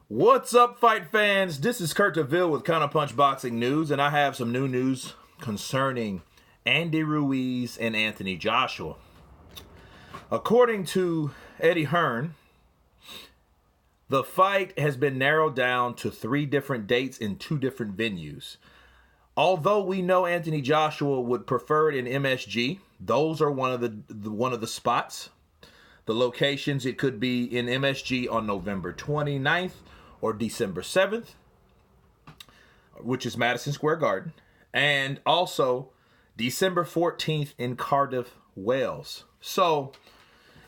What's up, fight fans? This is Kurt DeVille with Counterpunch Boxing News, and I have some new news concerning Andy Ruiz and Anthony Joshua. According to Eddie Hearn, the fight has been narrowed down to 3 different dates in 2 different venues. Although we know Anthony Joshua would prefer it in MSG, those are one of the spots. The locations, it could be in MSG on November 29th or December 7th, which is Madison Square Garden, and also December 14th in Cardiff, Wales. So,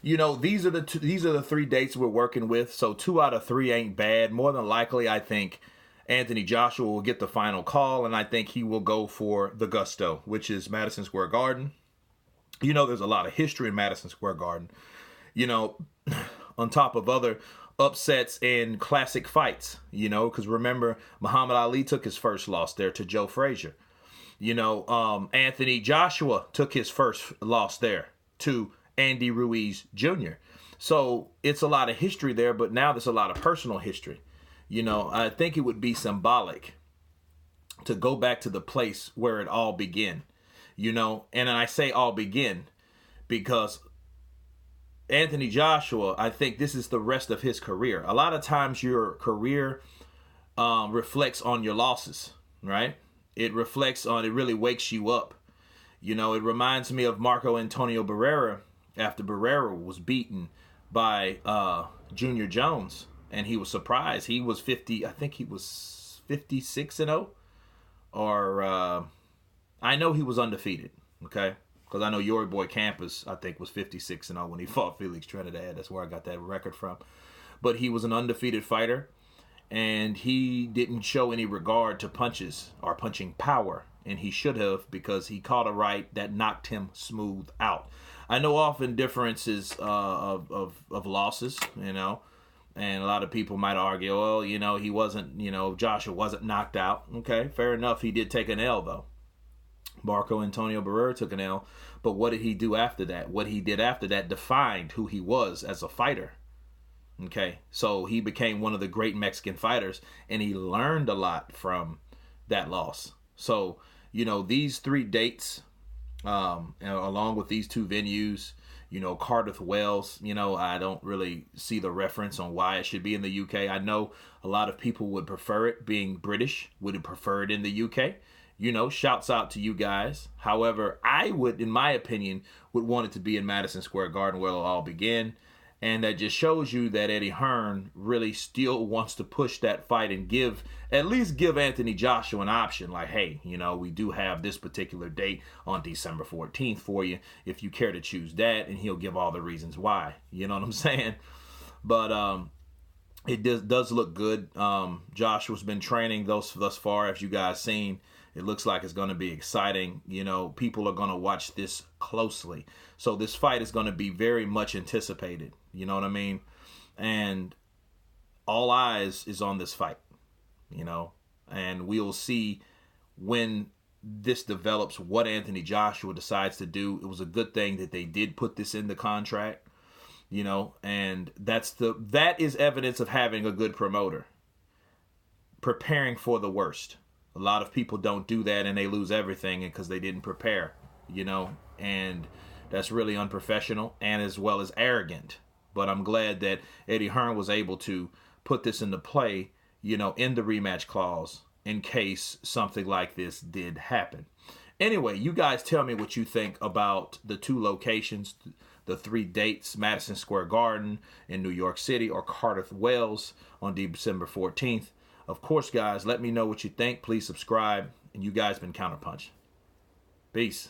you know, these are the 3 dates we're working with. So 2 out of 3 ain't bad. More than likely, I think Anthony Joshua will get the final call, and I think he will go for the Gusto, which is Madison Square Garden. You know, there's a lot of history in Madison Square Garden, you know, on top of other upsets and classic fights, you know, because remember, Muhammad Ali took his first loss there to Joe Frazier. You know, Anthony Joshua took his first loss there to Andy Ruiz Jr. So it's a lot of history there, but now there's a lot of personal history. You know, I think it would be symbolic to go back to the place where it all began, you know, and I say all begin because Anthony Joshua, I think this is the rest of his career. A lot of times your career reflects on your losses, right? It really wakes you up. You know, it reminds me of Marco Antonio Barrera after Barrera was beaten by Junior Jones. And he was surprised. He was 50, I think he was 56-0. Or, I know he was undefeated, okay? Because I know your boy Campus, I think, was 56-0 when he fought Felix Trinidad. That's where I got that record from. But he was an undefeated fighter, and he didn't show any regard to punches or punching power. And he should have, because he caught a right that knocked him smooth out. I know often differences of losses, you know. And a lot of people might argue, well, you know, he wasn't, you know, Joshua wasn't knocked out. Okay, fair enough. He did take an L, though. Marco Antonio Barrera took an L. But what did he do after that? What he did after that defined who he was as a fighter. Okay, so he became one of the great Mexican fighters, and he learned a lot from that loss. So, you know, these 3 dates, along with these 2 venues, you know, Cardiff, Wales, you know, I don't really see the reference on why it should be in the UK. I know a lot of people would prefer it being British, would prefer it in the UK. You know, shouts out to you guys. However, I would, in my opinion, would want it to be in Madison Square Garden where it'll all begin. And that just shows you that Eddie Hearn really still wants to push that fight and at least give Anthony Joshua an option. Like, hey, you know, we do have this particular date on December 14th for you if you care to choose that. And he'll give all the reasons why. You know what I'm saying? But it does look good. Joshua's been training thus far, as you guys seen. It looks like it's going to be exciting. You know, people are going to watch this closely. So this fight is going to be very much anticipated. You know what I mean? And all eyes is on this fight, you know, and we'll see when this develops what Anthony Joshua decides to do. It was a good thing that they did put this in the contract, you know, and that is evidence of having a good promoter, preparing for the worst. A lot of people don't do that, and they lose everything because they didn't prepare, you know, and that's really unprofessional and as well as arrogant. But I'm glad that Eddie Hearn was able to put this into play, you know, in the rematch clause in case something like this did happen. Anyway, you guys tell me what you think about the 2 locations, the 3 dates, Madison Square Garden in New York City or Cardiff, Wales on December 14th. Of course, guys, let me know what you think. Please subscribe. And you guys been Counterpunch. Peace.